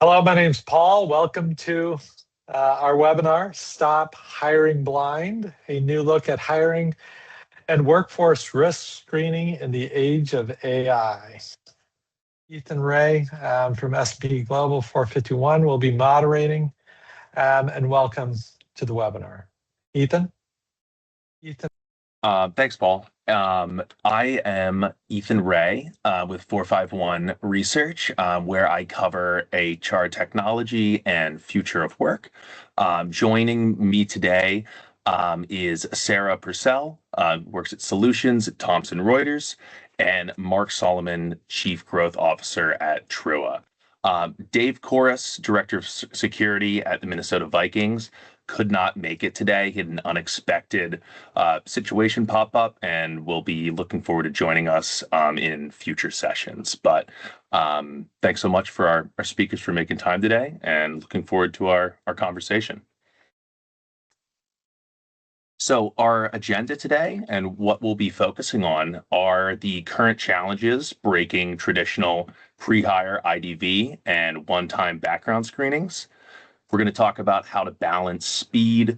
Hello, my name's Paul. Welcome to our webinar, Stop Hiring Blind, a new look at hiring and workforce risk screening in the age of AI. Ethan Ray from S&P Global 451 will be moderating, and welcome to the webinar. Ethan? Thanks, Paul. I am Ethan Ray with 451 Research, where I cover HR technology and future of work. Joining me today is Sarah Purcell, works at Solutions at Thomson Reuters, and Mark Solomon, Chief Growth Officer at Trua. Dave Corus, Director of Security at the Minnesota Vikings, could not make it today. He had an unexpected situation pop up and will be looking forward to joining us in future sessions. But thanks so much for our speakers for making time today, and looking forward to our conversation. So our agenda today and what we'll be focusing on are the current challenges breaking traditional pre-hire IDV and one-time background screenings. We're going to talk about how to balance speed,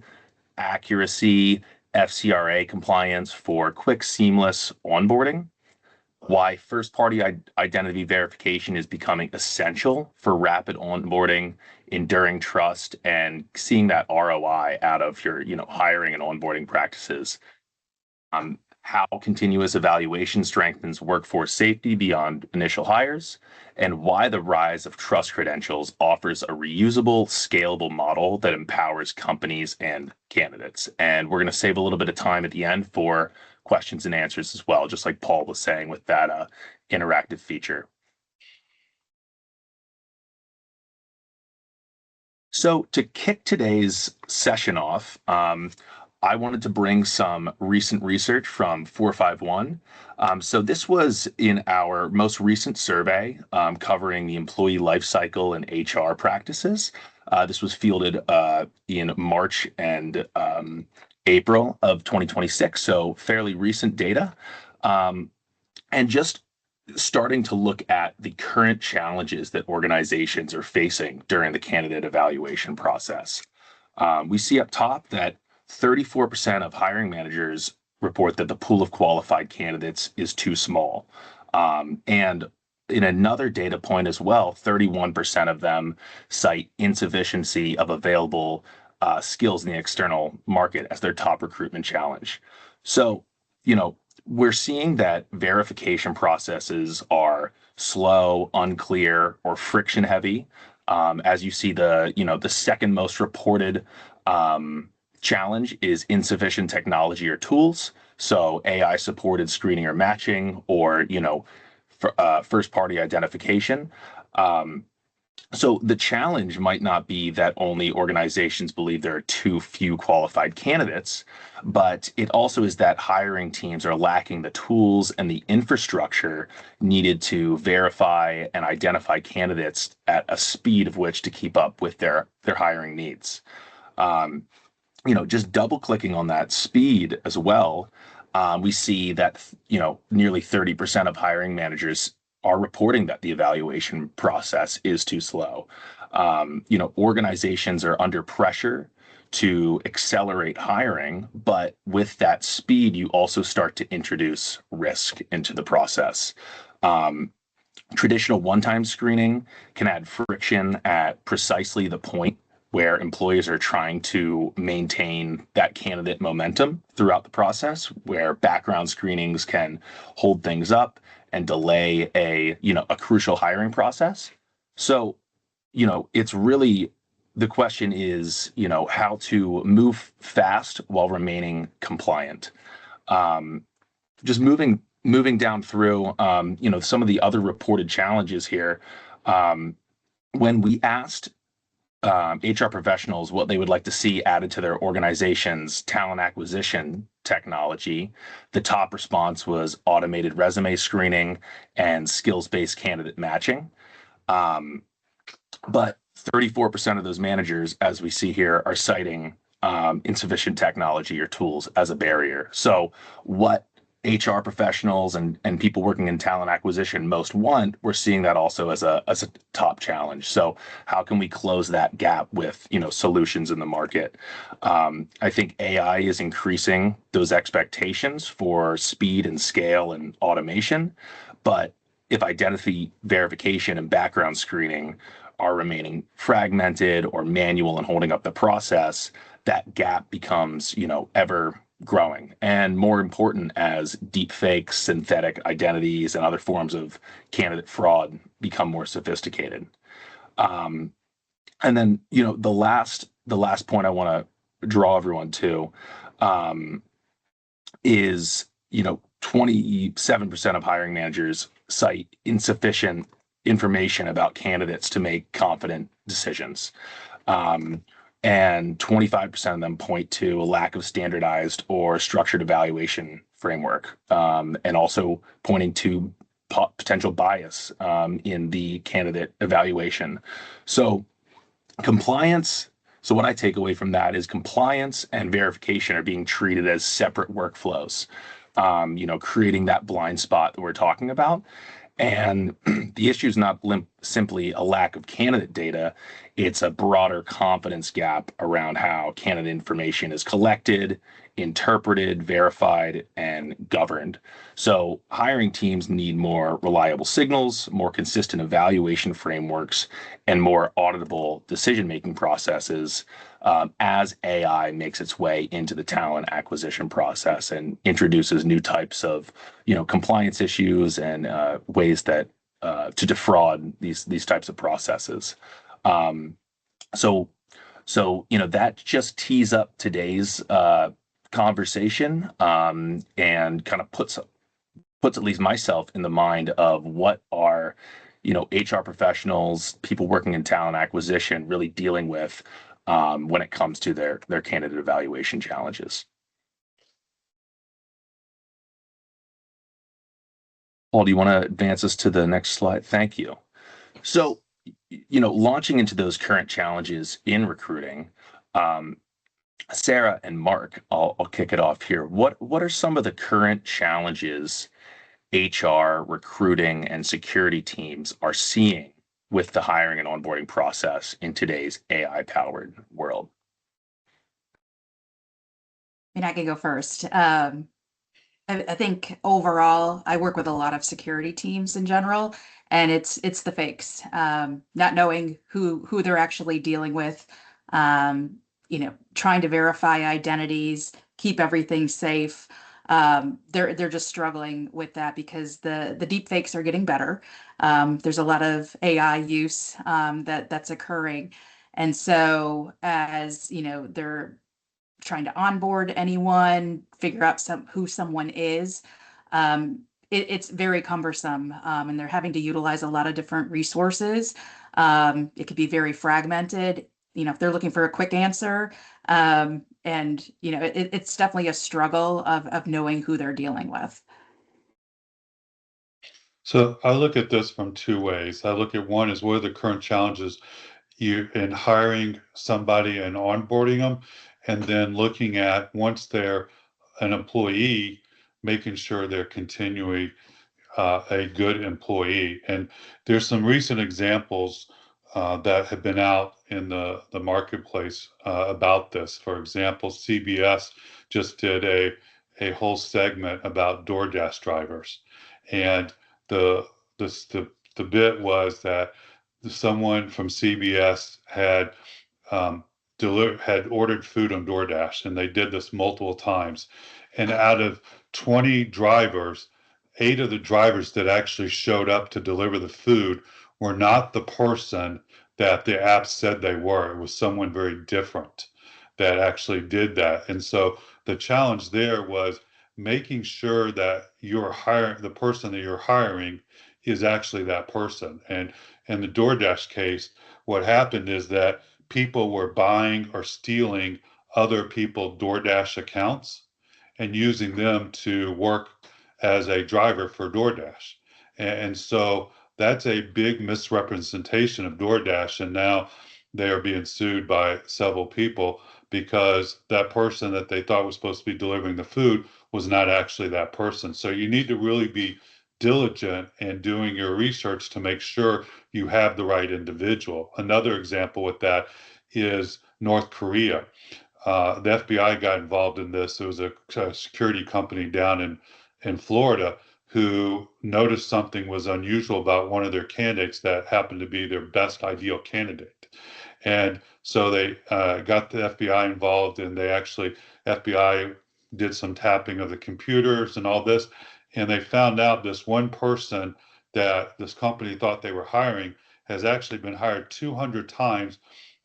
accuracy, FCRA compliance for quick, seamless onboarding, why first-party identity verification is becoming essential for rapid onboarding, enduring trust, and seeing that ROI out of your hiring and onboarding practices. How continuous evaluation strengthens workforce safety beyond initial hires, and why the rise of trust credentials offers a reusable, scalable model that empowers companies and candidates. And we're going to save a little bit of time at the end for questions and answers as well, just like Paul was saying with that interactive feature. So to kick today's session off, I wanted to bring some recent research from 451. So this was in our most recent survey covering the employee life cycle and HR practices. This was fielded in March and April of 2026, so fairly recent data. And just starting to look at the current challenges that organizations are facing during the candidate evaluation process. We see up top that 34% of hiring managers report that the pool of qualified candidates is too small. And in another data point as well, 31% of them cite insufficiency of available skills in the external market as their top recruitment challenge. So, we're seeing that verification processes are slow, unclear, or friction heavy. As you see, the second most reported challenge is insufficient technology or tools. So AI supported screening or matching, or first party identification. So the challenge might not be that only organizations believe there are too few qualified candidates, but it also is that hiring teams are lacking the tools and the infrastructure needed to verify and identify candidates at a speed of which to keep up with their hiring needs. Just double clicking on that speed as well, we see that, nearly 30% of hiring managers are reporting that the evaluation process is too slow. Organizations are under pressure to accelerate hiring, but with that speed, you also start to introduce risk into the process. Traditional one-time screening can add friction at precisely the point where employers are trying to maintain that candidate momentum throughout the process, where background screenings can hold things up and delay a crucial hiring process. So, it's really, the question is, how to move fast while remaining compliant. Just moving down through, some of the other reported challenges here. When we asked HR professionals what they would like to see added to their organization's talent acquisition technology, the top response was automated resume screening and skills-based candidate matching. But 34% of those managers, as we see here, are citing insufficient technology or tools as a barrier. So what HR professionals and people working in talent acquisition most want, we're seeing that also as a top challenge. So how can we close that gap with solutions in the market? I think AI is increasing those expectations for speed and scale and automation, but if identity verification and background screening are remaining fragmented or manual and holding up the process, that gap becomes, ever growing and more important as deepfakes, synthetic identities, and other forms of candidate fraud become more sophisticated. And then, the last point I want to draw everyone to is, 27% of hiring managers cite insufficient information about candidates to make confident decisions. And 25% of them point to a lack of standardized or structured evaluation framework, and also pointing to potential bias in the candidate evaluation. So compliance. So what I take away from that is compliance and verification are being treated as separate workflows, creating that blind spot that we're talking about. And the issue is not simply a lack of candidate data, it's a broader confidence gap around how candidate information is collected, interpreted, verified, and governed. So hiring teams need more reliable signals, more consistent evaluation frameworks, and more auditable decision-making processes as AI makes its way into the talent acquisition process and introduces new types of, compliance issues and ways that to defraud these types of processes. So that just tees up today's conversation, and kind of puts at least myself in the mind of what are HR professionals, people working in talent acquisition, really dealing with when it comes to their candidate evaluation challenges. Paul, do you want to advance us to the next slide? Thank you. So, launching into those current challenges in recruiting, Sarah and Mark, I'll kick it off here. What are some of the current challenges HR, recruiting, and security teams are seeing with the hiring and onboarding process in today's AI-powered world? I can go first. I think overall, I work with a lot of security teams in general, and it's the fakes, not knowing who they're actually dealing with, trying to verify identities, keep everything safe. They're just struggling with that because the deep fakes are getting better. There's a lot of AI use that's occurring, and so as they're trying to onboard anyone, figure out who someone is. It's very cumbersome, and they're having to utilize a lot of different resources. It could be very fragmented, if they're looking for a quick answer. And, it's definitely a struggle of knowing who they're dealing with. So I look at this from two ways. I look at one is what are the current challenges you in hiring somebody and onboarding them, and then looking at once they're an employee, making sure they're continuing a good employee. And there's some recent examples that have been out in the marketplace about this. For example, CBS just did a whole segment about DoorDash drivers, and the the bit was that someone from CBS had had ordered food on DoorDash, and they did this multiple times. And out of 20 drivers, 8 of the drivers that actually showed up to deliver the food were not the person that the app said they were. It was someone very different that actually did that. And so the challenge there was making sure that the person that you're hiring is actually that person. And in the DoorDash case, what happened is that people were buying or stealing other people's DoorDash accounts and using them to work as a driver for DoorDash. And so that's a big misrepresentation of DoorDash. And now they are being sued by several people because that person that they thought was supposed to be delivering the food was not actually that person. So you need to really be diligent in doing your research to make sure you have the right individual. Another example with that is North Korea. The FBI got involved in this. There was a security company down in Florida who noticed something was unusual about one of their candidates that happened to be their best ideal candidate. And so they got the FBI involved, and they actually, FBI did some tapping of the computers and all this. And they found out this one person that this company thought they were hiring has actually been hired 200 times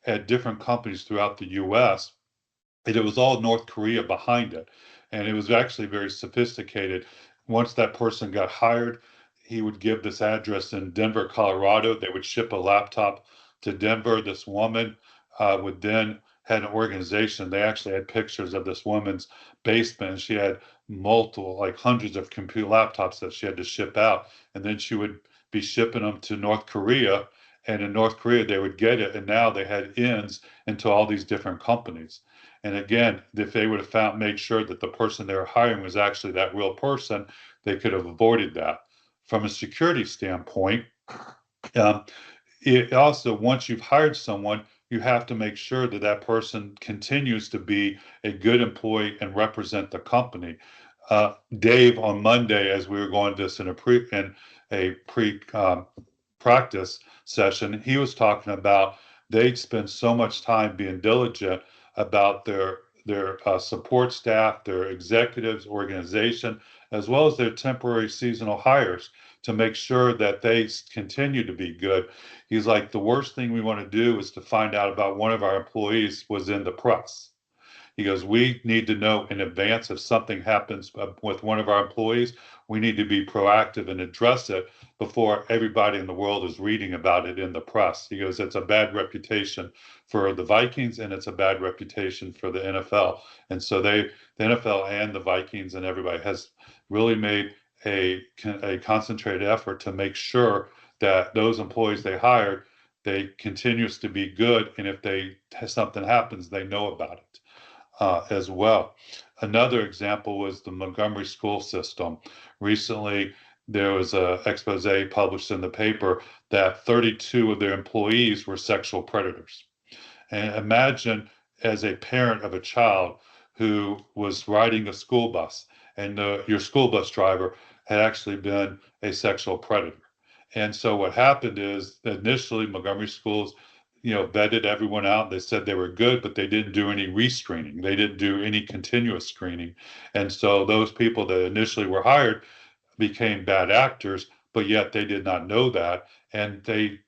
at different companies throughout the US. And it was all North Korea behind it. And it was actually very sophisticated. Once that person got hired, he would give this address in Denver, Colorado. They would ship a laptop to Denver. This woman would then had an organization. They actually had pictures of this woman's basement. She had multiple, like hundreds of computer laptops that she had to ship out. And then she would be shipping them to North Korea. And in North Korea, they would get it. And now they had ins into all these different companies. And again, if they would have made sure that the person they were hiring was actually that real person, they could have avoided that. From a security standpoint, it also, once you've hired someone, you have to make sure that that person continues to be a good employee and represent the company. Dave on Monday, as we were going to this in a pre practice session, he was talking about they spend so much time being diligent about their support staff, their executives, organization, as well as their temporary seasonal hires to make sure that they continue to be good. He's like, the worst thing we want to do is to find out about one of our employees was in the press. He goes, we need to know in advance if something happens with one of our employees. We need to be proactive and address it before everybody in the world is reading about it in the press. He goes, it's a bad reputation for the Vikings and it's a bad reputation for the NFL. And so the NFL and the Vikings and everybody has really made a concentrated effort to make sure that those employees they hired, they continues to be good. And if something happens, they know about it. As well. Another example was the Montgomery school system. Recently, there was an expose published in the paper that 32 of their employees were sexual predators. And imagine as a parent of a child who was riding a school bus and your school bus driver had actually been a sexual predator. And so what happened is initially Montgomery schools vetted everyone out. They said they were good, but they didn't do any rescreening. They didn't do any continuous screening. And so those people that initially were hired became bad actors, but yet they did not know that. And they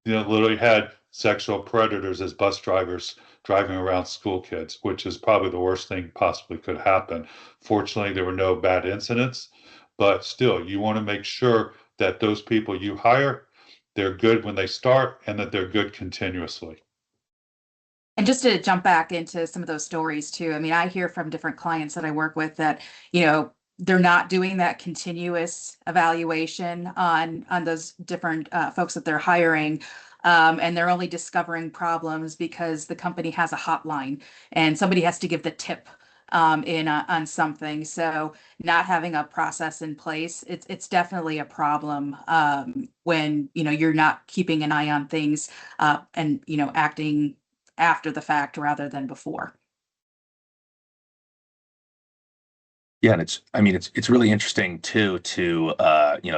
literally had sexual predators as bus drivers driving around school kids, which is probably the worst thing possibly could happen. Fortunately, there were no bad incidents, but still, you want to make sure that those people you hire, they're good when they start and that they're good continuously. And just to jump back into some of those stories too, I mean, I hear from different clients that I work with that, they're not doing that continuous evaluation on those different folks that they're hiring. And they're only discovering problems because the company has a hotline and somebody has to give the tip on something. So not having a process in place, it's definitely a problem when you're not keeping an eye on things and acting after the fact rather than before. Yeah, and it's really interesting too to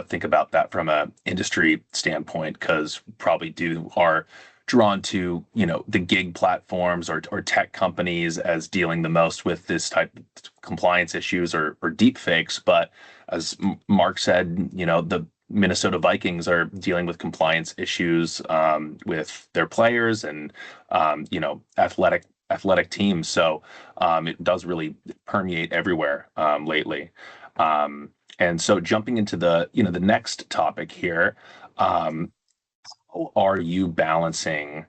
think about that from a industry standpoint, because probably are drawn to the gig platforms or tech companies as dealing the most with this type of compliance issues or deep fakes. But as Mark said, the Minnesota Vikings are dealing with compliance issues with their players and athletic teams. So it does really permeate everywhere lately. And so jumping into the next topic here, how are you balancing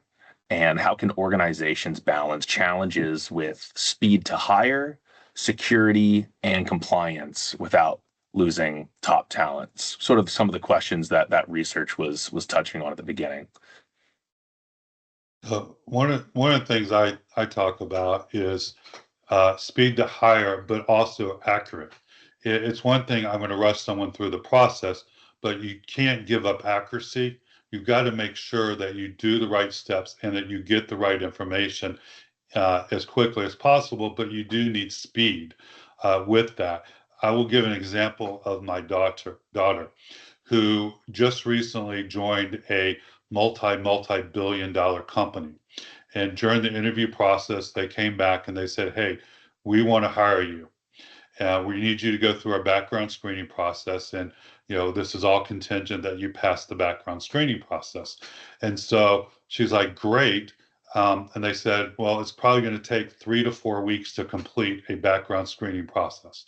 and how can organizations balance challenges with speed to hire, security, and compliance without losing top talents? Sort of some of the questions that research was touching on at the beginning. One of the things I talk about is speed to hire, but also accurate. It's one thing I'm going to rush someone through the process, but you can't give up accuracy. You've got to make sure that you do the right steps and that you get the right information as quickly as possible, but you do need speed with that. I will give an example of my daughter who just recently joined a multi billion-dollar company. And during the interview process, they came back and they said, "Hey, we want to hire you. We need you to go through our background screening process, and this is all contingent that you pass the background screening process." And so she's like, "Great." And they said, "Well, it's probably going to take 3 to 4 weeks to complete a background screening process."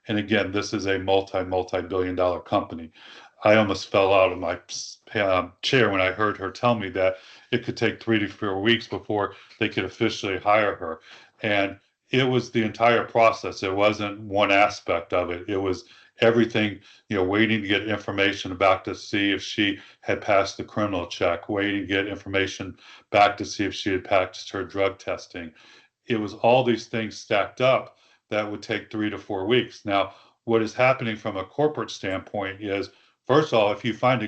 And again, this is a multi billion-dollar company. I almost fell out of my chair when I heard her tell me that it could take 3 to 4 weeks before they could officially hire her. And it was the entire process. It wasn't one aspect of it. It was everything, waiting to get information back to see if she had passed the criminal check, waiting to get information back to see if she had passed her drug testing. It was all these things stacked up that would take 3 to 4 weeks. Now, what is happening from a corporate standpoint is, first of all, if you find a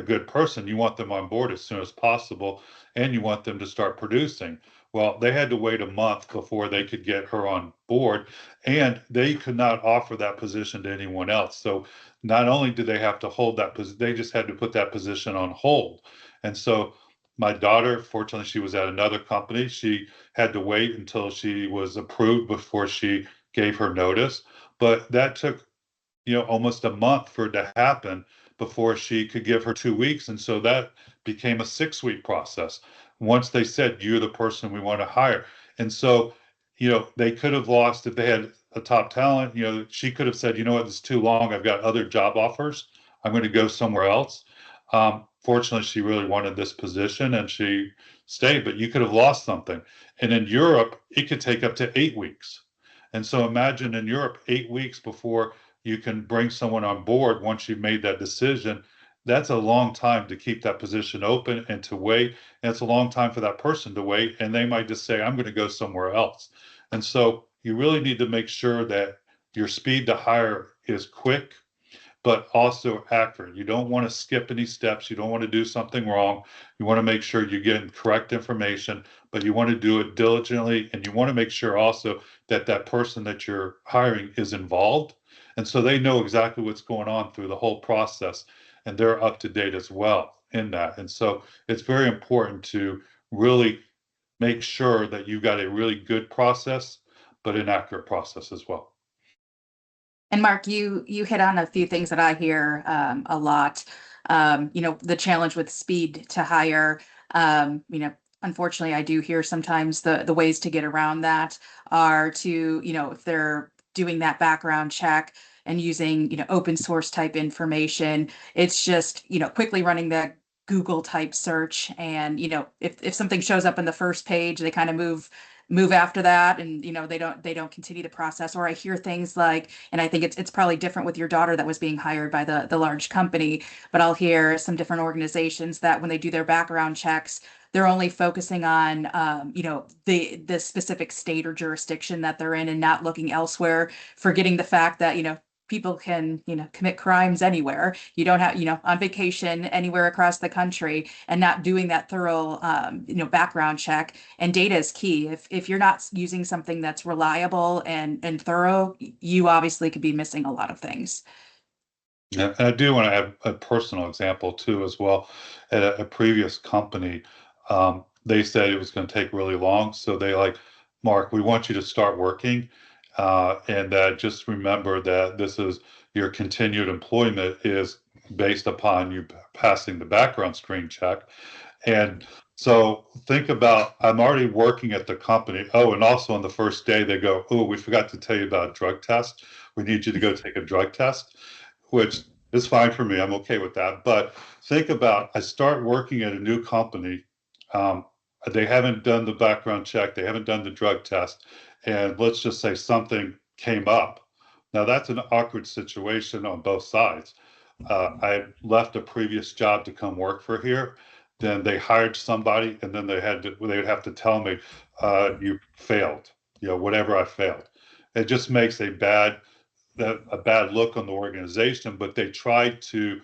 good person, you want them on board as soon as possible, and you want them to start producing. Well, they had to wait a month before they could get her on board, and they could not offer that position to anyone else. So not only did they have to hold that position, they just had to put that position on hold. And so my daughter, fortunately, she was at another company. She had to wait until she was approved before she gave her notice. But that took almost a month for it to happen before she could give her 2 weeks. And so that became a 6 week process once they said, "You're the person we want to hire." And so, they could have lost if they had a top talent. She could have said, "You know what, it's too long. I've got other job offers. I'm going to go somewhere else." Fortunately, she really wanted this position and she stayed, but you could have lost something. And in Europe, it could take up to 8 weeks. And so imagine in Europe, 8 weeks before you can bring someone on board once you've made that decision. That's a long time to keep that position open and to wait. And it's a long time for that person to wait. And they might just say, "I'm going to go somewhere else." And so you really need to make sure that your speed to hire is quick, but also accurate. You don't want to skip any steps. You don't want to do something wrong. You want to make sure you're getting correct information, but you want to do it diligently. And you want to make sure also that that person that you're hiring is involved. And so they know exactly what's going on through the whole process, and they're up to date as well in that. And so it's very important to really make sure that you've got a really good process, but an accurate process as well. And Mark, you hit on a few things that I hear a lot. The challenge with speed to hire. Unfortunately, I do hear sometimes the ways to get around that are to, if they're doing that background check and using, open source type information, it's just, quickly running that Google type search. And, if something shows up in the first page, they kind of move after that, and they don't continue the process. Or I hear things like, and I think it's probably different with your daughter that was being hired by the large company, but I'll hear some different organizations that when they do their background checks, they're only focusing on the specific state or jurisdiction that they're in, and not looking elsewhere, forgetting the fact that people can commit crimes anywhere. You don't have on vacation anywhere across the country, and not doing that thorough background check. And data is key. If you're not using something that's reliable and thorough, you obviously could be missing a lot of things. Yeah, and I do want to have a personal example too, as well. At a previous company, they said it was going to take really long, so they like, "Mark, we want you to start working, and just remember that this is your continued employment is based upon you passing the background screen check." And so think about, I'm already working at the company. Oh, and also on the first day they go, "Oh, we forgot to tell you about a drug test. We need you to go take a drug test," which is fine for me. I'm okay with that. But think about, I start working at a new company. Um, they haven't done the background check. They haven't done the drug test. And let's just say something came up. Now that's an awkward situation on both sides. I left a previous job to come work for here. then they hired somebody, and then they would have to tell me, you failed, whatever I failed. It just makes a bad look on the organization. But they tried to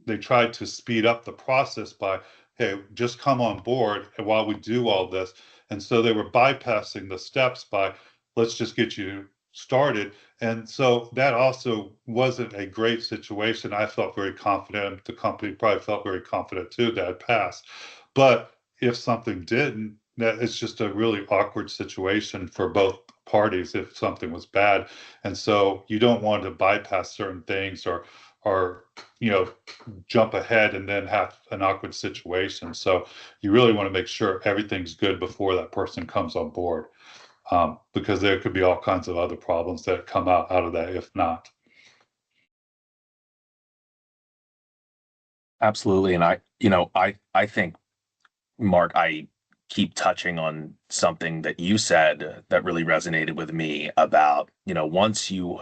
they tried to speed up the process by, hey, just come on board and while we do all this. And so they were bypassing the steps by, let's just get you started. And so that also wasn't a great situation. I felt very confident. The company probably felt very confident too that it passed. But if something didn't, that it's just a really awkward situation for both parties if something was bad. And so you don't want to bypass certain things or jump ahead and then have an awkward situation. So you really want to make sure everything's good before that person comes on board, because there could be all kinds of other problems that come out of that if not. Absolutely. And I think, Mark, I keep touching on something that you said that really resonated with me about, once you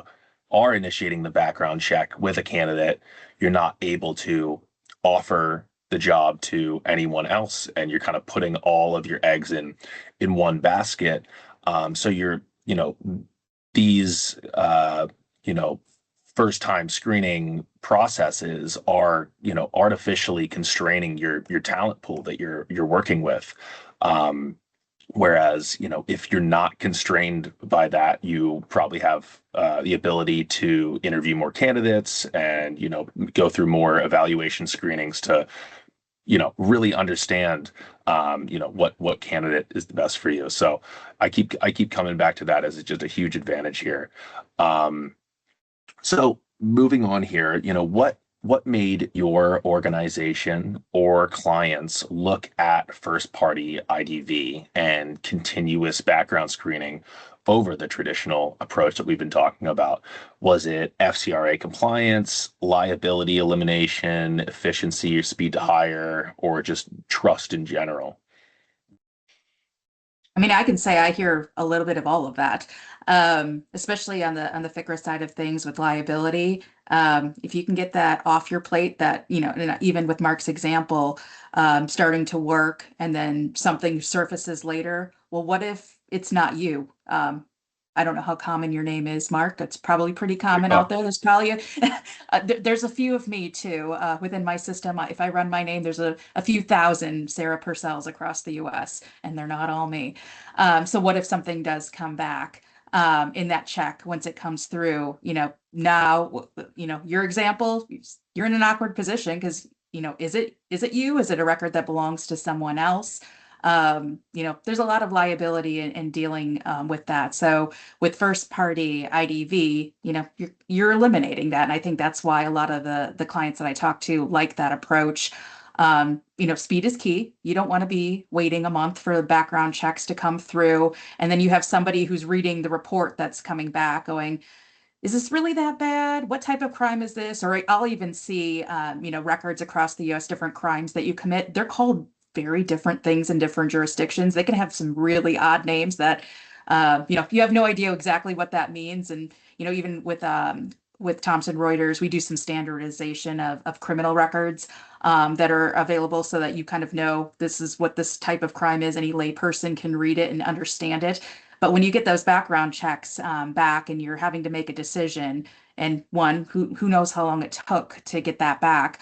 are initiating the background check with a candidate, you're not able to offer the job to anyone else, and you're kind of putting all of your eggs in one basket. So you're, these, first time screening processes are, artificially constraining your talent pool that you're working with. Whereas, if you're not constrained by that, you probably have the ability to interview more candidates and, go through more evaluation screenings to, really understand, what candidate is the best for you. So I keep coming back to that as just a huge advantage here. So moving on here, what made your organization or clients look at first party IDV and continuous background screening over the traditional approach that we've been talking about? Was it FCRA compliance, liability elimination, efficiency or speed to hire, or just trust in general? I mean, I can say I hear a little bit of all of that, especially on the FICRA side of things with liability. If you can get that off your plate, that, and even with Mark's example, starting to work and then something surfaces later. Well, what if it's not you? I don't know how common your name is, Mark. That's probably pretty common out there. There's probably there's a few of me too within my system. If I run my name, there's a few thousand Sarah Purcells across the U.S. and they're not all me. So what if something does come back in that check once it comes through? Now, your example, you're in an awkward position because is it you? Is it a record that belongs to someone else? There's a lot of liability in dealing with that. So with first party IDV, you're eliminating that. And I think that's why a lot of the clients that I talk to like that approach. Speed is key. You don't want to be waiting a month for the background checks to come through. And then you have somebody who's reading the report that's coming back going, is this really that bad? What type of crime is this? Or I'll even see, records across the US, different crimes that you commit. They're called very different things in different jurisdictions. They can have some really odd names that, you have no idea exactly what that means. And, even with Thomson Reuters, we do some standardization of criminal records that are available so that you kind of know this is what this type of crime is. Any layperson can read it and understand it. But when you get those background checks back and you're having to make a decision, and who knows how long it took to get that back,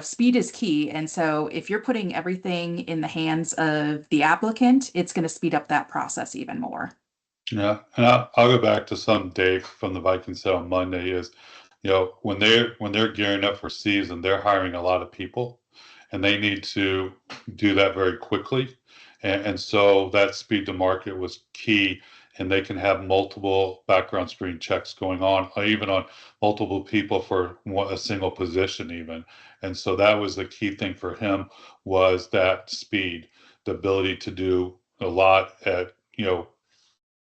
speed is key. And so if you're putting everything in the hands of the applicant, it's going to speed up that process even more. Yeah, and I'll go back to something Dave from the Vikings said on Monday is, when they're gearing up for season, they're hiring a lot of people, and they need to do that very quickly, and so that speed to market was key. And they can have multiple background screen checks going on, or even on multiple people for a single position, even. And so that was the key thing for him, was that speed, the ability to do a lot at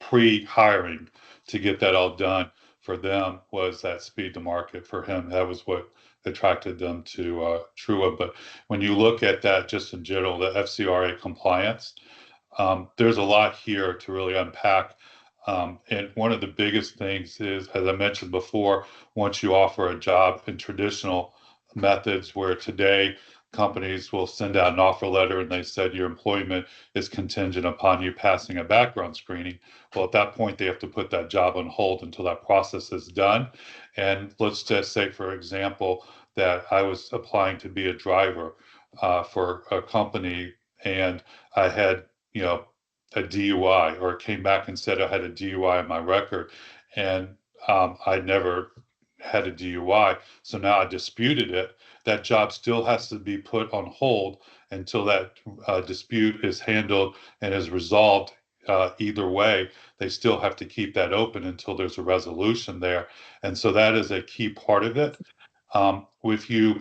pre-hiring to get that all done. For them was that speed to market. For him, that was what attracted them to Trua. But when you look at that just in general, the FCRA compliance, there's a lot here to really unpack. And one of the biggest things is, as I mentioned before, once you offer a job in traditional methods, where today companies will send out an offer letter and they said your employment is contingent upon you passing a background screening. Well, at that point, they have to put that job on hold until that process is done. And let's just say, for example, that I was applying to be a driver for a company, and I had, a DUI, or it came back and said I had a DUI on my record, and I never had a DUI. So now I disputed it. That job still has to be put on hold until that dispute is handled and is resolved. Either way, they still have to keep that open until there's a resolution there. And so that is a key part of it. With you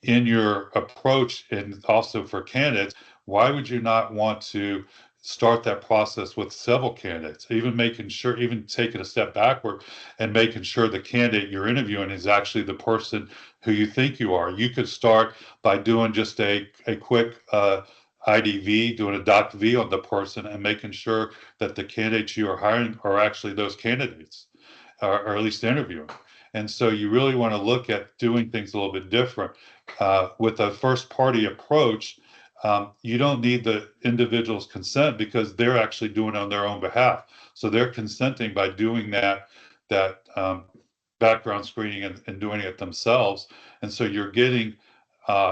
in your approach, and also for candidates, why would you not want to start that process with several candidates, even making sure, even taking a step backward and making sure the candidate you're interviewing is actually the person who you think you are? You could start by doing just a quick IDV, doing a doc V on the person, and making sure that the candidates you are hiring are actually those candidates, or at least interviewing. And so you really want to look at doing things a little bit different. With a first party approach, you don't need the individual's consent because they're actually doing it on their own behalf. So they're consenting by doing that background screening and doing it themselves. And so you're getting,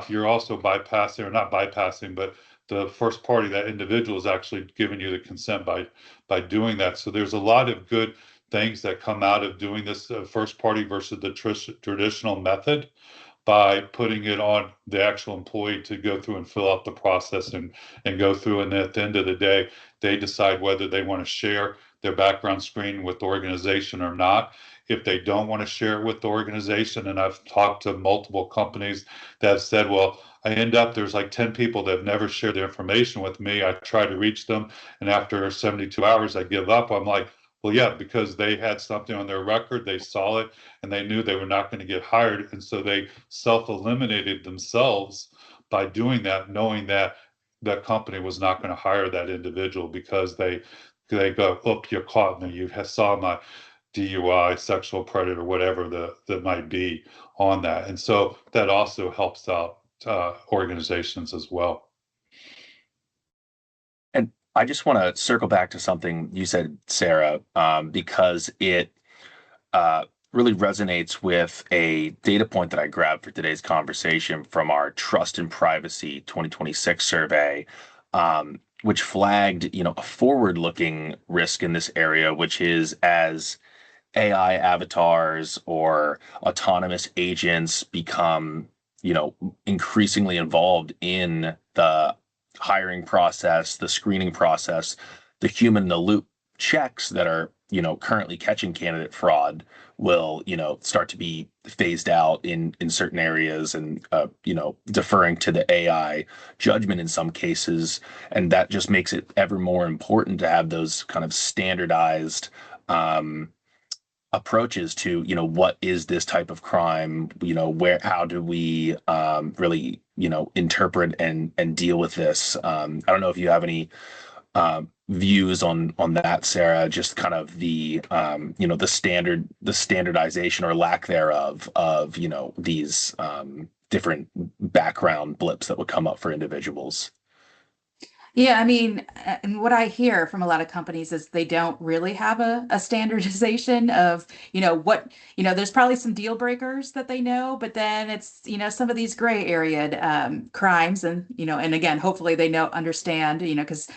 you're also bypassing, or not bypassing, but the first party, that individual, is actually giving you the consent by doing that. So there's a lot of good things that come out of doing this first party versus the traditional method, by putting it on the actual employee to go through and fill out the process and go through. And at the end of the day, they decide whether they want to share their background screen with the organization or not. If they don't want to share it with the organization, and I've talked to multiple companies that have said, well, I end up, there's like 10 people that have never shared their information with me. I try to reach them, and after 72 hours, I give up. I'm like, well, yeah, because they had something on their record, they saw it, and they knew they were not going to get hired. And so they self-eliminated themselves by doing that, knowing that that company was not going to hire that individual, because they go, oh, you're caught me. You saw my DUI, sexual predator, whatever that might be on that. And so that also helps out organizations as well. And I just want to circle back to something you said, Sarah, because it really resonates with a data point that I grabbed for today's conversation from our Trust and Privacy 2026 survey, which flagged, a forward-looking risk in this area, which is as AI avatars or autonomous agents become, increasingly involved in the hiring process, the screening process, the human in the loop checks that are, currently catching candidate fraud will, start to be phased out in certain areas, and, deferring to the AI judgment in some cases. And that just makes it ever more important to have those kind of standardized approaches to, what is this type of crime, how do we really, interpret and deal with this. I don't know if you have any views on that, Sarah, just kind of the the standardization or lack thereof of, these different background blips that would come up for individuals. Yeah, I mean, and what I hear from a lot of companies is they don't really have a standardization of, there's probably some deal breakers that they know, but then it's, some of these gray area crimes, and, and again, hopefully they understand, because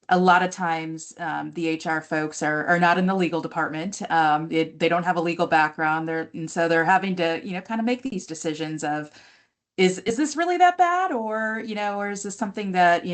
a lot of times the HR folks are not in the legal department. They don't have a legal background. And so they're having to, kind of make these decisions of, is this really that bad, or or is this something that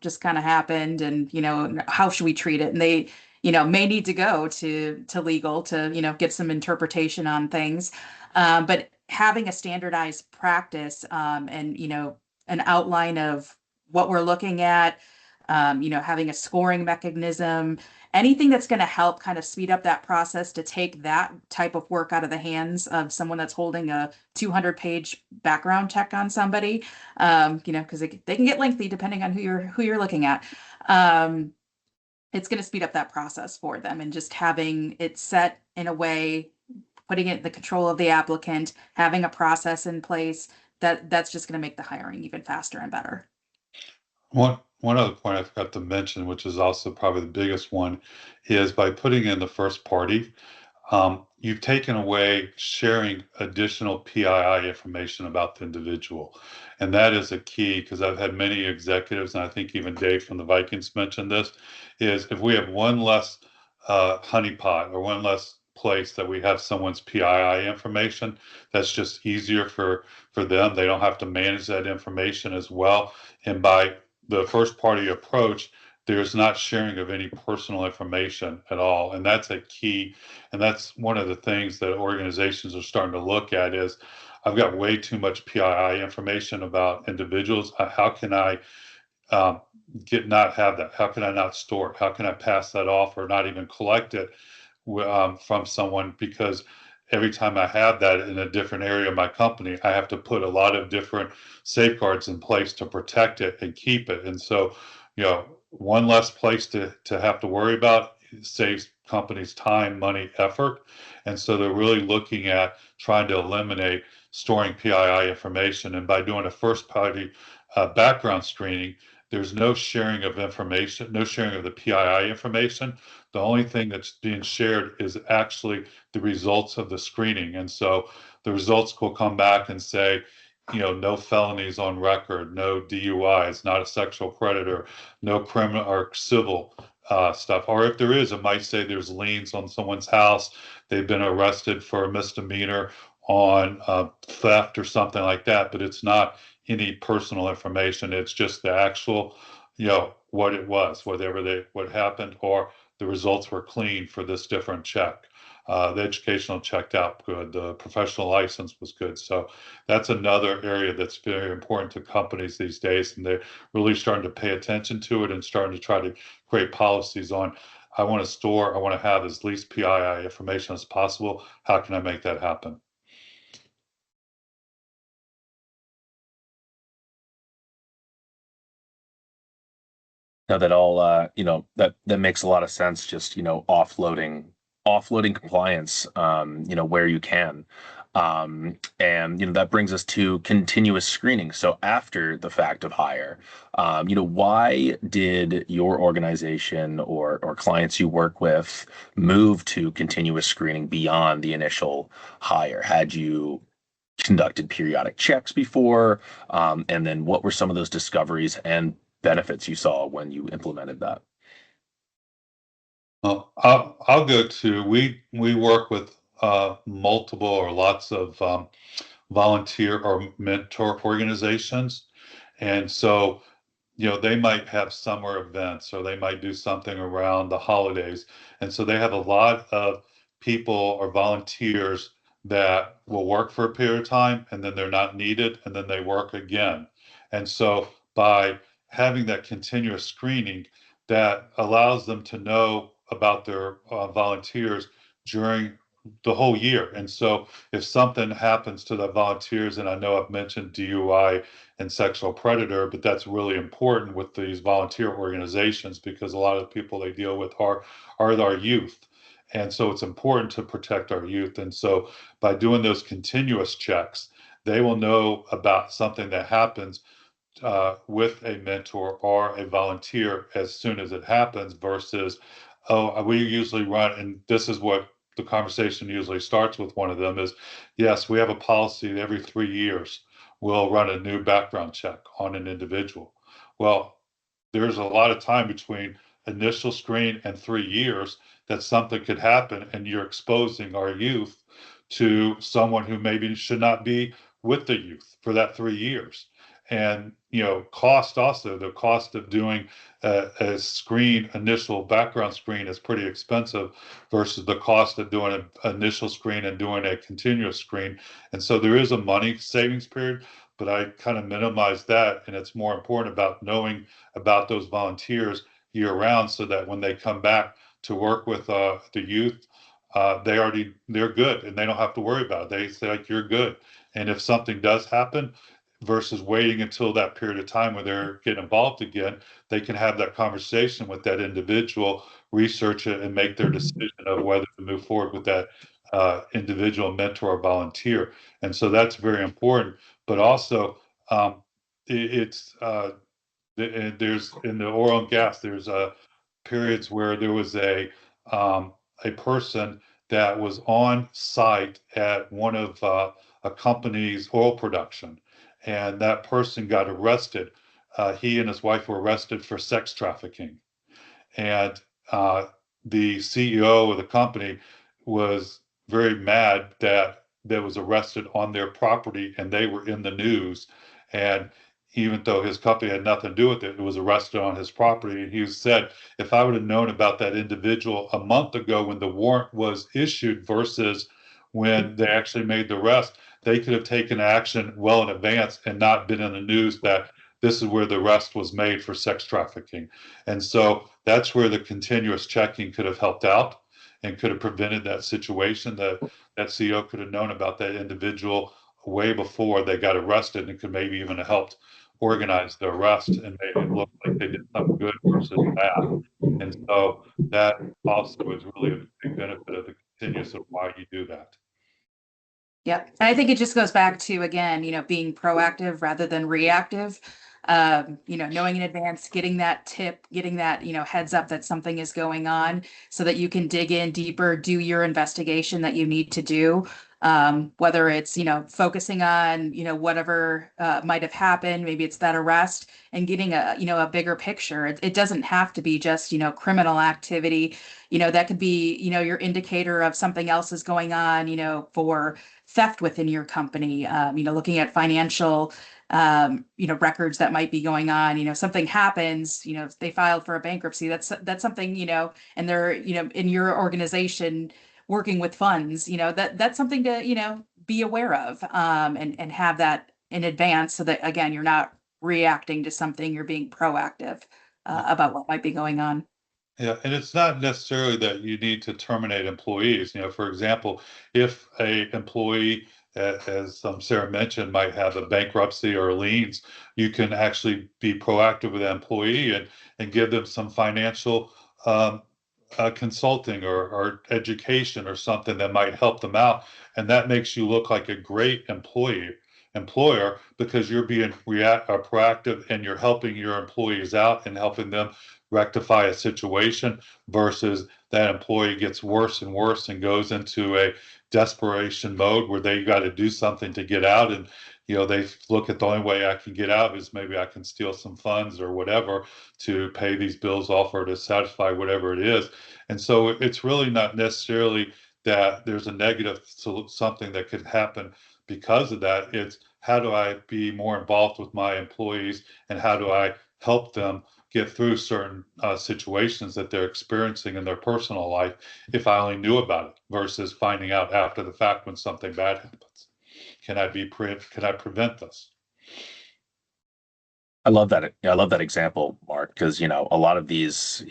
just kind of happened, and how should we treat it? And they may need to go to legal to get some interpretation on things, but having a standardized practice, and an outline of what we're looking at, having a scoring mechanism, anything that's going to help kind of speed up that process to take that type of work out of the hands of someone that's holding a 200-page background check on somebody, because they can get lengthy depending on who you're looking at. It's going to speed up that process for them, and just having it set in a way, putting it in the control of the applicant, having a process in place, that's just going to make the hiring even faster and better. One other point I forgot to mention, which is also probably the biggest one, is by putting in the first party, you've taken away sharing additional PII information about the individual. And that is a key, because I've had many executives, and I think even Dave from the Vikings mentioned this, is if we have one less honeypot or one less place that we have someone's PII information, that's just easier for them. They don't have to manage that information as well. And by the first party approach, there's not sharing of any personal information at all. And that's a key. And that's one of the things that organizations are starting to look at is I've got way too much PII information about individuals. How can I not have that? How can I not store it? How can I pass that off or not even collect it from someone? Because every time I have that in a different area of my company, I have to put a lot of different safeguards in place to protect it and keep it. And so, one less place to have to worry about saves companies time, money, effort. And so they're really looking at trying to eliminate storing PII information. And by doing a first party background screening, there's no sharing of information, no sharing of the PII information. The only thing that's being shared is actually the results of the screening. And so the results will come back and say, no felonies on record, no DUIs, not a sexual predator, no criminal or civil stuff. Or if there is, it might say there's liens on someone's house, they've been arrested for a misdemeanor on theft or something like that, but it's not any personal information. It's just the actual, what it was, what happened, or the results were clean for this different check. The educational checked out good. The professional license was good. So that's another area that's very important to companies these days, and they're really starting to pay attention to it and starting to try to create policies on. I want to have as least PII information as possible. How can I make that happen? Now that all that makes a lot of sense. Just offloading compliance, where you can, and that brings us to continuous screening. So after the fact of hire, why did your organization or clients you work with move to continuous screening beyond the initial hire? Had you conducted periodic checks before? And then what were some of those discoveries and benefits you saw when you implemented that? Well, I'll go to, we work with multiple or lots of volunteer or mentor organizations. And so, they might have summer events or they might do something around the holidays. And so they have a lot of people or volunteers that will work for a period of time and then they're not needed and then they work again. And so by having that continuous screening, that allows them to know about their volunteers during the whole year. And so if something happens to the volunteers, and I know I've mentioned DUI and sexual predator, but that's really important with these volunteer organizations because a lot of the people they deal with are our youth. And so it's important to protect our youth. And so by doing those continuous checks, they will know about something that happens with a mentor or a volunteer as soon as it happens versus, oh, we usually run, and this is what the conversation usually starts with one of them is, yes, we have a policy that every 3 years we'll run a new background check on an individual. Well, there's a lot of time between initial screen and 3 years that something could happen and you're exposing our youth to someone who maybe should not be with the youth for that 3 years. And cost also, the cost of doing a initial background screen is pretty expensive versus the cost of doing an initial screen and doing a continuous screen. And so there is a money savings period, but I kind of minimize that. And it's more important about knowing about those volunteers year round so that when they come back to work with the youth, they're good and they don't have to worry about it. They say like, you're good. And if something does happen, versus waiting until that period of time where they're getting involved again, they can have that conversation with that individual, research it, and make their decision of whether to move forward with that individual mentor or volunteer. And so that's very important. but also it's there's in the oil and gas, there's periods where there was a person that was on site at one of a company's oil production, and that person got arrested. He and his wife were arrested for sex trafficking, and the CEO of the company was very mad that was arrested on their property and they were in the news. And even though his company had nothing to do with it, it was arrested on his property. And he said, if I would have known about that individual a month ago when the warrant was issued versus when they actually made the arrest, they could have taken action well in advance and not been in the news that this is where the arrest was made for sex trafficking. And so that's where the continuous checking could have helped out and could have prevented that situation. That CEO could have known about that individual way before they got arrested and could maybe even have helped organize the arrest and made it look like they did something good versus bad. And so that also is really a big benefit of the continuous of why you do that. Yep. And I think it just goes back to, again, being proactive rather than reactive. Knowing in advance, getting that tip, getting that, heads up that something is going on so that you can dig in deeper, do your investigation that you need to do. Whether it's, focusing on, whatever might have happened, maybe it's that arrest and getting a bigger picture. It doesn't have to be just, criminal activity. That could be, your indicator of something else is going on, for theft within your company, looking at financial, records that might be going on, something happens, they filed for a bankruptcy, that's something, and they're, in your organization working with funds, that's something to, be aware of, and have that in advance so that, again, you're not reacting to something, you're being proactive, about what might be going on. Yeah, and it's not necessarily that you need to terminate employees. For example, if a employee, as Sarah mentioned, might have a bankruptcy or liens, you can actually be proactive with that employee and give them some financial consulting or education or something that might help them out, and that makes you look like a great employer because you're being proactive and you're helping your employees out and helping them rectify a situation versus that employee gets worse and worse and goes into a desperation mode where they got to do something to get out. And they look at the only way I can get out is maybe I can steal some funds or whatever to pay these bills off or to satisfy whatever it is. And so it's really not necessarily that there's a negative something that could happen because of that. It's how do I be more involved with my employees and how do I help them get through certain situations that they're experiencing in their personal life if I only knew about it versus finding out after the fact when something bad happens. Can I prevent this? I love that. I love that example, Mark, because a lot of these,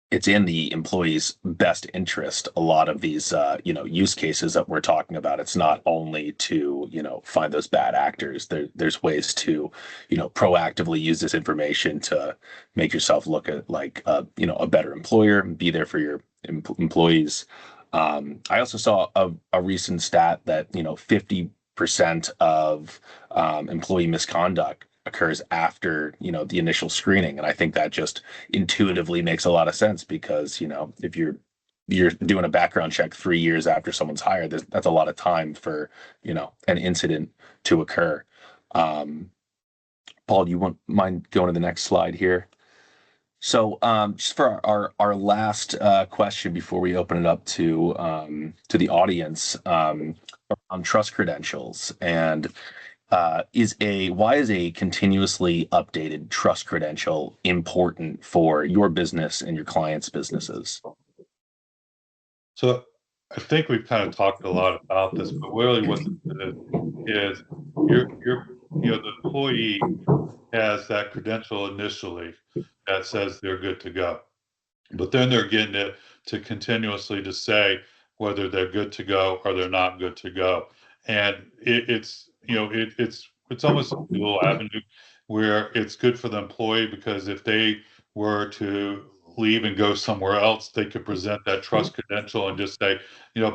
it's in the employee's best interest. A lot of these, use cases that we're talking about. It's not only to, find those bad actors. There's ways to, proactively use this information to make yourself look at like, a better employer and be there for your employees. I also saw a recent stat that 50% of employee misconduct occurs after the initial screening, and I think that just intuitively makes a lot of sense because if you're doing a background check 3 years after someone's hired, that's a lot of time for an incident to occur. Paul, you mind going to the next slide here? So just for our last question before we open it up to the audience, on trust credentials and why is a continuously updated trust credential important for your business and your clients' businesses? So I think we've kind of talked a lot about this, but really what this is the employee has that credential initially that says they're good to go. But then they're getting it to continuously to say whether they're good to go or they're not good to go. And it's almost a dual avenue where it's good for the employee because if they were to leave and go somewhere else, they could present that trust credential and just say,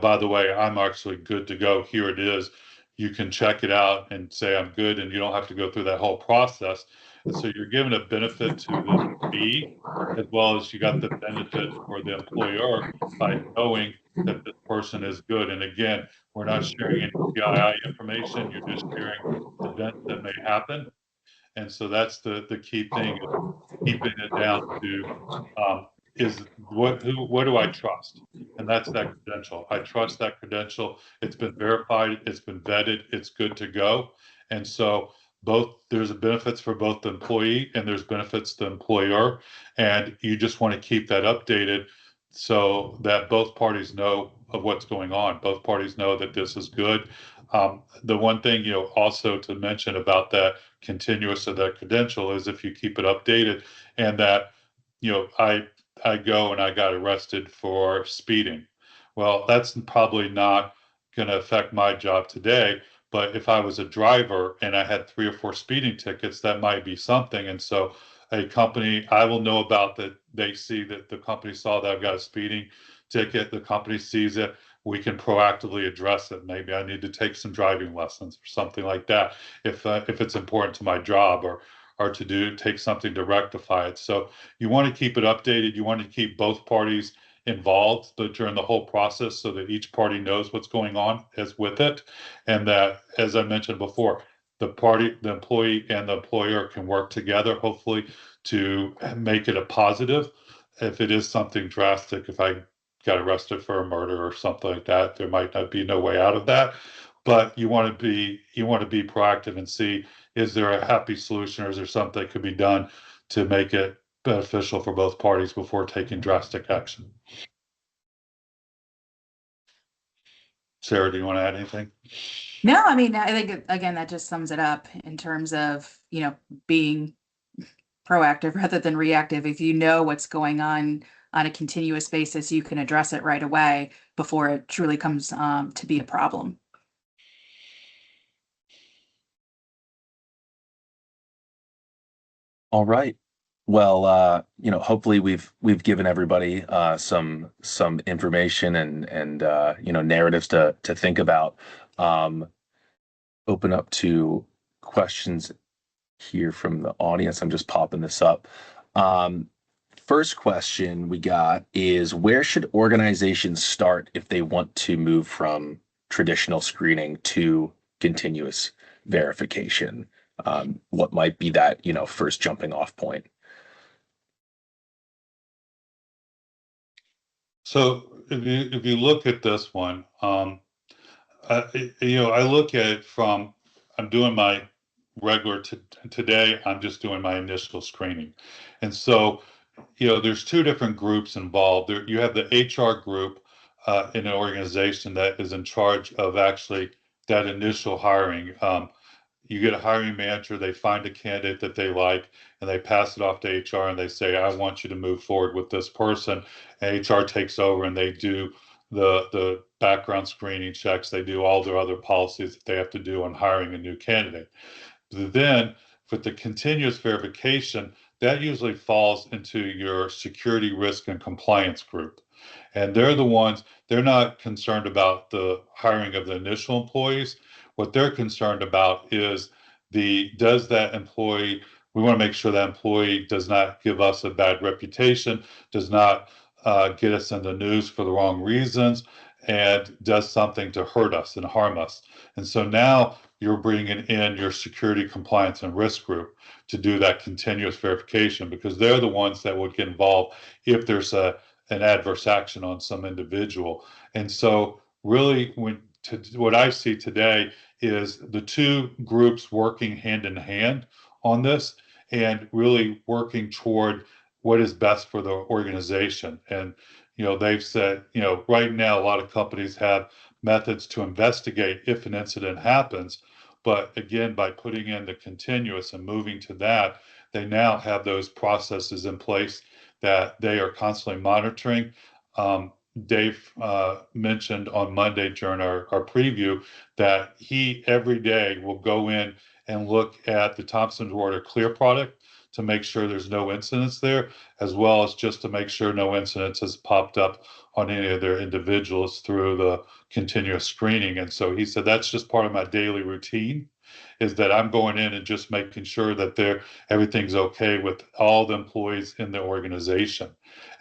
by the way, I'm actually good to go. Here it is. you can check it out and say I'm good, and you don't have to go through that whole process. And so you're giving a benefit to the fee, as well as you got the benefit for the employer by knowing that this person is good. And again, we're not sharing any PII information. You're just sharing events that may happen. And so that's the key thing, is keeping it down to is what do I trust? And that's that credential. I trust that credential. It's been verified, it's been vetted, it's good to go. And so there's benefits for both the employee and there's benefits to the employer. And you just want to keep that updated so that both parties know of what's going on. Both parties know that this is good. The one thing, also to mention about that continuous of that credential is if you keep it updated, and that, I go and I got arrested for speeding. Well, that's probably not going to affect my job today. But if I was a driver and I had 3 or 4 speeding tickets, that might be something. And so a company, I will know about that. They see that the company saw that I've got a speeding ticket. The company sees it. We can proactively address it. Maybe I need to take some driving lessons or something like that if it's important to my job, or to take something to rectify it. So you want to keep it updated. You want to keep both parties involved during the whole process so that each party knows what's going on as with it. And that, as I mentioned before, the employee and the employer can work together, hopefully, to make it a positive. If it is something drastic, if I got arrested for a murder or something like that, there might not be no way out of that. But you want to be proactive and see, is there a happy solution, or is there something that could be done to make it beneficial for both parties before taking drastic action? Sarah, do you want to add anything? No, I mean, I think again, that just sums it up in terms of, being proactive rather than reactive. If you know what's going on a continuous basis, you can address it right away before it truly comes to be a problem. All right. Well, hopefully we've given everybody some information and narratives to think about. Open up to questions here from the audience. I'm just popping this up. First question we got is, where should organizations start if they want to move from traditional screening to continuous verification? What might be that, first jumping off point? So if you look at this one, I look at it from, I'm doing my regular today. I'm just doing my initial screening, and so there's 2 different groups involved. There, you have the HR group in an organization that is in charge of actually that initial hiring. You get a hiring manager, they find a candidate that they like, and they pass it off to HR, and they say, I want you to move forward with this person. And HR takes over and they do the background screening checks. They do all their other policies that they have to do on hiring a new candidate. Then for the continuous verification, that usually falls into your security risk and compliance group. And they're the ones, they're not concerned about the hiring of the initial employees. What they're concerned about is does that employee, we want to make sure that employee does not give us a bad reputation, does not get us in the news for the wrong reasons, and does something to hurt us and harm us. And so now you're bringing in your security, compliance, and risk group to do that continuous verification, because they're the ones that would get involved if there's an adverse action on some individual. And so really what I see today is the 2 groups working hand in hand on this, and really working toward what is best for the organization. And they've said, right now a lot of companies have methods to investigate if an incident happens, but again, by putting in the continuous and moving to that, they now have those processes in place that they are constantly monitoring. Dave mentioned on Monday during our preview that he every day will go in and look at the Thomson Reuters Clear product to make sure there's no incidents there, as well as just to make sure no incidents has popped up on any of their individuals through the continuous screening. And so he said, that's just part of my daily routine, is that I'm going in and just making sure that everything's okay with all the employees in the organization.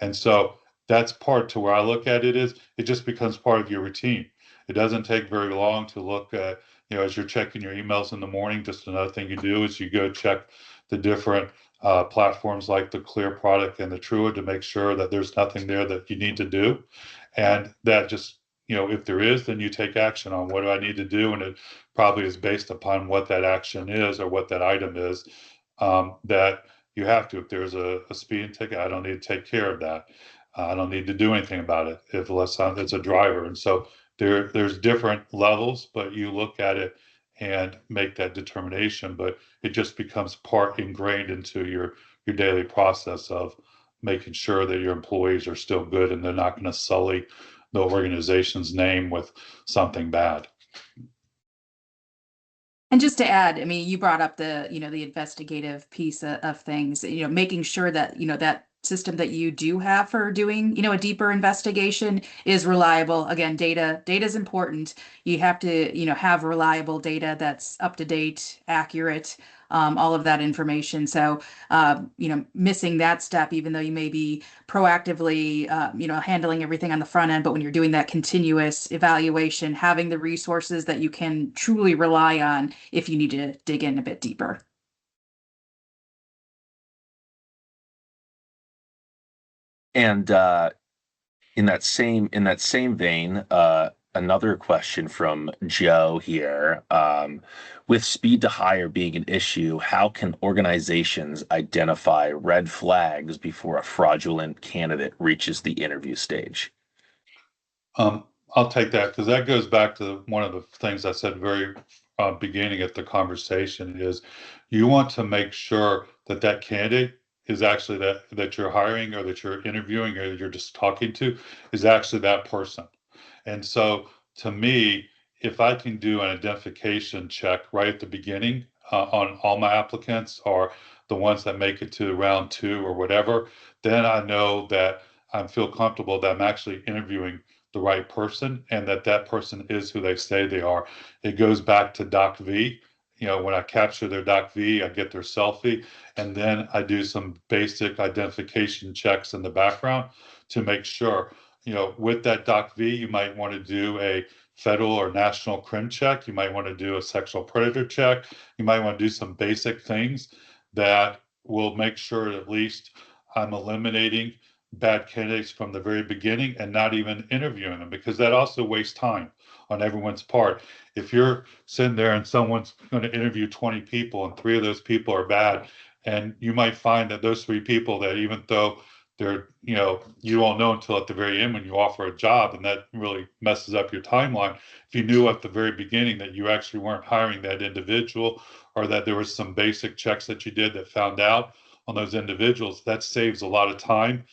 And so that's part to where I look at it, is it just becomes part of your routine. It doesn't take very long to look at, as you're checking your emails in the morning. Just another thing you do is you go check the different platforms like the Clear product and the Trua to make sure that there's nothing there that you need to do. And that just, if there is, then you take action on what do I need to do. And it probably is based upon what that action is or what that item is, that you have to. If there's a speeding ticket, I don't need to take care of that. I don't need to do anything about it unless it's a driver. And so there's different levels, but you look at it and make that determination. But it just becomes part ingrained into your daily process of making sure that your employees are still good and they're not going to sully the organization's name with something bad. And just to add, I mean, you brought up the investigative piece of things, making sure that, that system that you do have for doing, a deeper investigation is reliable. Again, data is important. You have to, have reliable data that's up to date, accurate, all of that information. So, missing that step, even though you may be proactively, handling everything on the front end, but when you're doing that continuous evaluation, having the resources that you can truly rely on if you need to dig in a bit deeper. And in that same vein, another question from Joe here. With speed to hire being an issue, how can organizations identify red flags before a fraudulent candidate reaches the interview stage? I'll take that, because that goes back to one of the things I said very beginning of the conversation, is you want to make sure that candidate is actually that you're hiring or that you're interviewing or you're just talking to is actually that person. And so to me, if I can do an identification check right at the beginning on all my applicants or the ones that make it to round 2 or whatever, then I know that I feel comfortable that I'm actually interviewing the right person and that person is who they say they are. It goes back to Doc V. When I capture their Doc V, I get their selfie, and then I do some basic identification checks in the background to make sure. With that Doc V, you might want to do a federal or national crim check. You might want to do a sexual predator check. You might want to do some basic things that will make sure at least I'm eliminating bad candidates from the very beginning and not even interviewing them, because that also wastes time on everyone's part. If you're sitting there and someone's going to interview 20 people and 3 of those people are bad, and you might find that those 3 people, that even though they're, you won't know until at the very end when you offer a job, and that really messes up your timeline. If you knew at the very beginning that you actually weren't hiring that individual, or that there was some basic checks that you did that found out on those individuals, that saves a lot of time,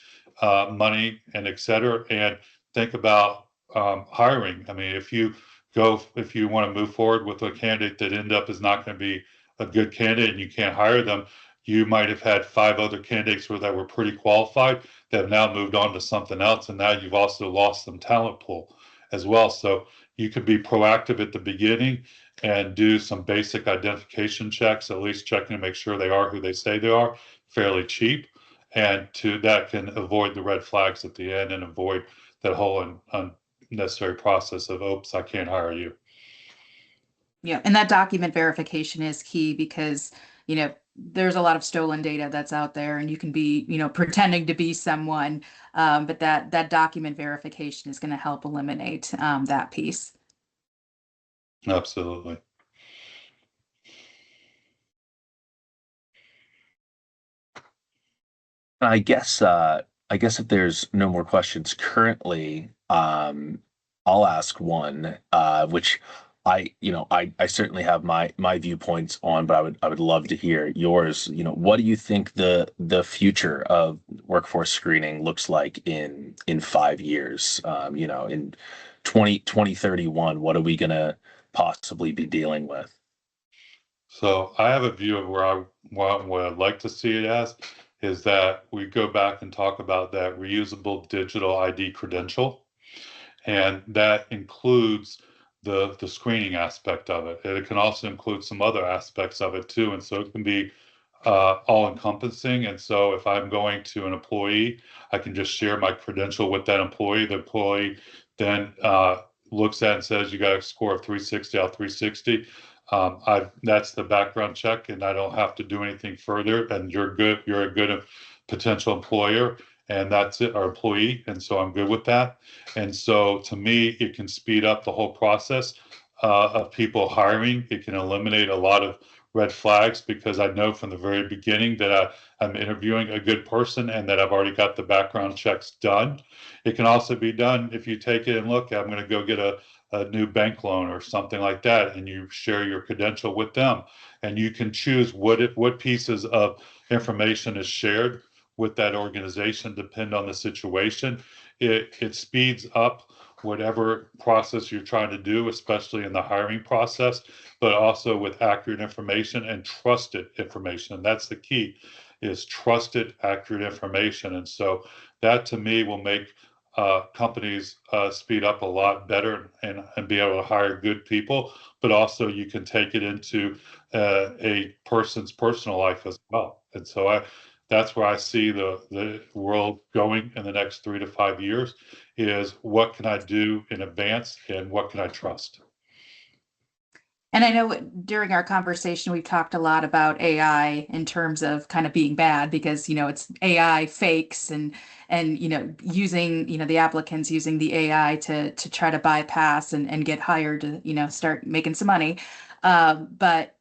money, and et cetera. And think about hiring. I mean, if you want to move forward with a candidate that end up is not going to be a good candidate and you can't hire them, you might have had 5 other candidates that were pretty qualified that have now moved on to something else, and now you've also lost some talent pool as well. So you could be proactive at the beginning and do some basic identification checks, at least checking to make sure they are who they say they are, fairly cheap, and that can avoid the red flags at the end and avoid that whole unnecessary process of, oops, I can't hire you. Yeah, and that document verification is key, because there's a lot of stolen data that's out there, and you can be pretending to be someone, but that document verification is going to help eliminate that piece. Absolutely. I guess if there's no more questions currently, I'll ask one, which I certainly have my viewpoints on, but I would love to hear yours. What do you think the future of workforce screening looks like in 5 years? In 2031, what are we gonna possibly be dealing with? So I have a view of where I what I'd like to see it as is that we go back and talk about that reusable digital ID credential, and that includes the screening aspect of it. And it can also include some other aspects of it too, and so it can be all encompassing. And so if I'm going to an employee, I can just share my credential with that employee. The employee then looks at it and says, you got a score of 360 out of 360. That's the background check, and I don't have to do anything further. And you're good. You're a good potential employer, and that's it, our employee. And so I'm good with that. And so to me, it can speed up the whole process of people hiring. It can eliminate a lot of red flags because I know from the very beginning that I'm interviewing a good person and that I've already got the background checks done. It can also be done if you take it and look, I'm going to go get a new bank loan or something like that, and you share your credential with them, and you can choose what pieces of information is shared with that organization depend on the situation. It speeds up whatever process you're trying to do, especially in the hiring process, but also with accurate information and trusted information. And that's the key, is trusted, accurate information. And so that to me will make companies speed up a lot better and be able to hire good people, but also you can take it into a person's personal life as well. And so that's where I see the world going in the next 3 to 5 years, is what can I do in advance and what can I trust? And I know during our conversation, we've talked a lot about AI in terms of kind of being bad because, it's AI fakes and, using, the applicants using the AI to try to bypass and get hired to, start making some money. But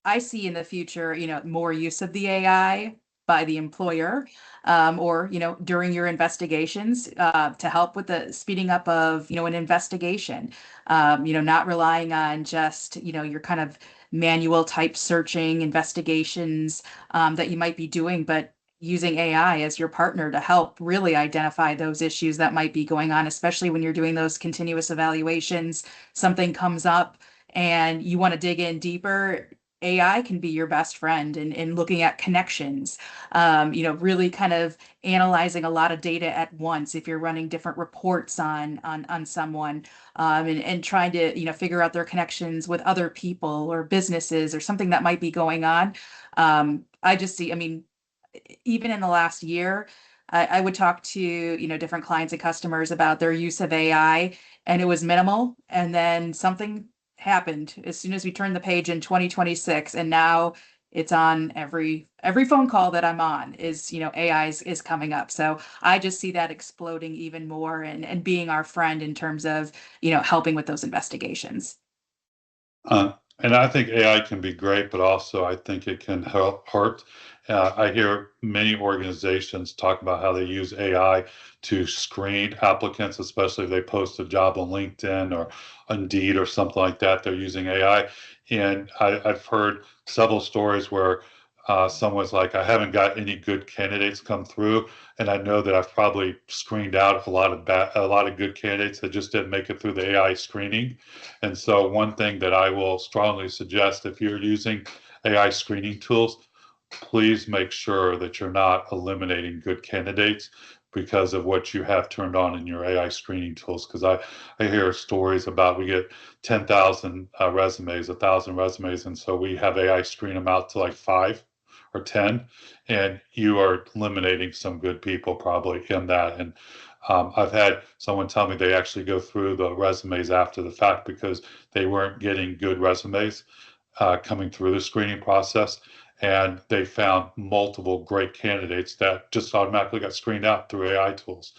I see in the future, more use of the AI by the employer, or, during your investigations, to help with the speeding up of, an investigation. Not relying on just, your kind of manual type searching investigations, that you might be doing, but using AI as your partner to help really identify those issues that might be going on, especially when you're doing those continuous evaluations. Something comes up and you want to dig in deeper. AI can be your best friend in looking at connections, really kind of analyzing a lot of data at once if you're running different reports on someone, and trying to, figure out their connections with other people or businesses or something that might be going on. I just see, I mean, even in the last year, I would talk to, different clients and customers about their use of AI, and it was minimal. And then something happened as soon as we turned the page in 2026, and now it's on every phone call that I'm on is, AI is coming up. So I just see that exploding even more and being our friend in terms of, helping with those investigations. And I think AI can be great, but also I think it can hurt. I hear many organizations talk about how they use AI to screen applicants, especially if they post a job on LinkedIn or Indeed or something like that. They're using AI. And I've heard several stories where someone's like, I haven't got any good candidates come through, and I know that I've probably screened out a lot of good candidates that just didn't make it through the AI screening. And so one thing that I will strongly suggest, if you're using AI screening tools, please make sure that you're not eliminating good candidates because of what you have turned on in your AI screening tools. Because I hear stories about we get 10,000 resumes, 1,000 resumes, and so we have AI screen them out to like 5 or 10, and you are eliminating some good people probably in that. And I've had someone tell me they actually go through the resumes after the fact because they weren't getting good resumes coming through the screening process. And they found multiple great candidates that just automatically got screened out through AI tools.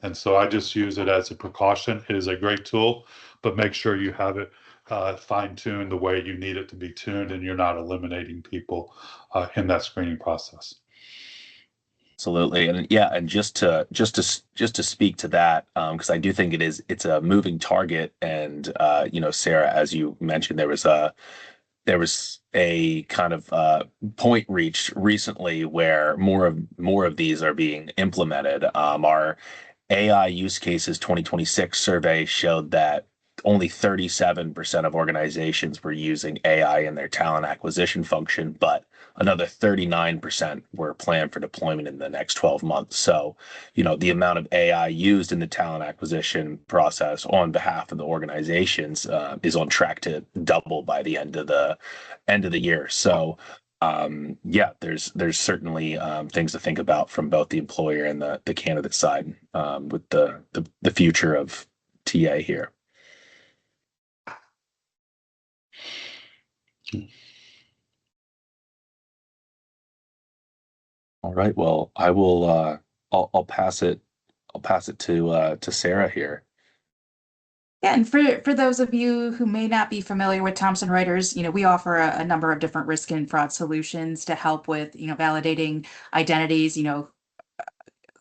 And so I just use it as a precaution. It is a great tool, but make sure you have it fine-tuned the way you need it to be tuned, and you're not eliminating people in that screening process. Absolutely, and yeah, and just to speak to that, because I do think it's a moving target, and Sarah, as you mentioned, there was a kind of point reached recently where more of these are being implemented. Our AI use cases 2026 survey showed that only 37% of organizations were using AI in their talent acquisition function, but another 39% were planned for deployment in the next 12 months. So, the amount of AI used in the talent acquisition process on behalf of the organizations is on track to double by the end of the year. So, yeah, there's certainly things to think about from both the employer and the candidate side with the future of TA here. All right. Well, I will. I'll pass it. I'll pass it to Sarah here. Yeah, and for those of you who may not be familiar with Thomson Reuters, we offer a number of different risk and fraud solutions to help with, validating identities,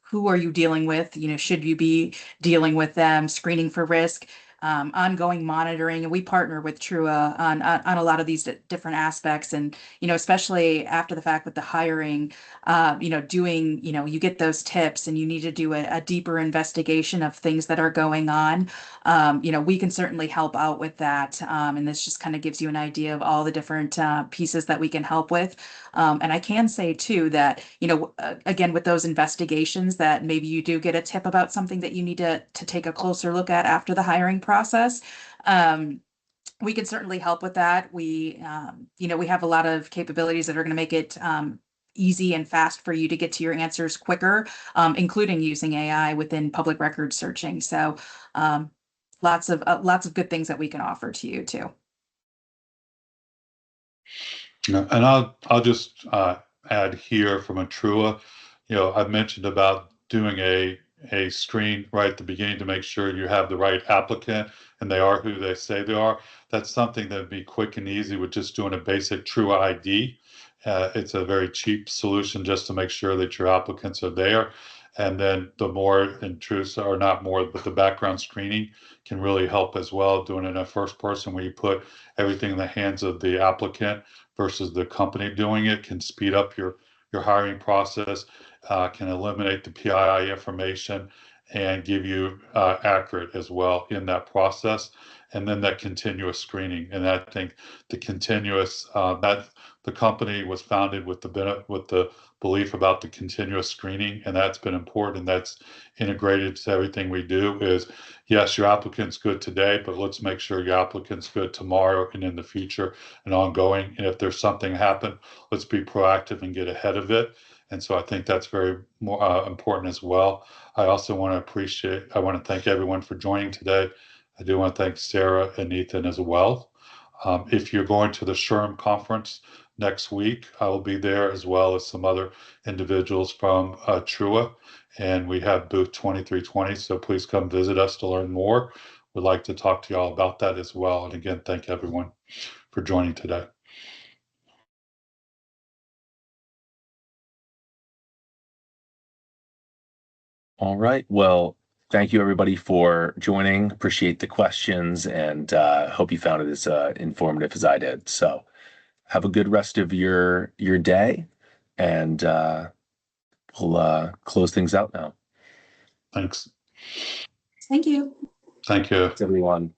who are you dealing with? Should you be dealing with them? Screening for risk, ongoing monitoring, and we partner with Trua on a lot of these different aspects. And especially after the fact with the hiring, doing you get those tips, and you need to do a deeper investigation of things that are going on. We can certainly help out with that, and this just kind of gives you an idea of all the different pieces that we can help with. And I can say too that, again, with those investigations that maybe you do get a tip about something that you need to take a closer look at after the hiring process. We can certainly help with that. We have a lot of capabilities that are going to make it easy and fast for you to get to your answers quicker, including using AI within public record searching. So lots of good things that we can offer to you too. And I'll just add here from a Trua, I've mentioned about doing a screen right at the beginning to make sure you have the right applicant and they are who they say they are. That's something that would be quick and easy with just doing a basic Trua ID. It's a very cheap solution just to make sure that your applicants are there. And then the more intrusive, or not more, but the background screening can really help as well, doing it in a first person where you put everything in the hands of the applicant versus the company doing it, can speed up your hiring process, can eliminate the PII information and give you accurate as well in that process. And then that continuous screening. And I think the continuous, that the company was founded with the belief about the continuous screening, and that's been important, and that's integrated to everything we do. Is yes, your applicant's good today, but let's make sure your applicant's good tomorrow and in the future and ongoing. And if there's something happen, let's be proactive and get ahead of it. And so I think that's very more important as well. I also want to thank everyone for joining today. I do want to thank Sarah and Ethan as well. If you're going to the SHRM conference next week, I will be there, as well as some other individuals from Trua. And we have booth 2320, so please come visit us to learn more. We'd like to talk to you all about that as well. And again, thank everyone for joining today. All right. Well, thank you everybody for joining. Appreciate the questions, and hope you found it as informative as I did. So have a good rest of your day, and we'll close things out now. Thanks. Thank you. Thank you. Thanks, everyone.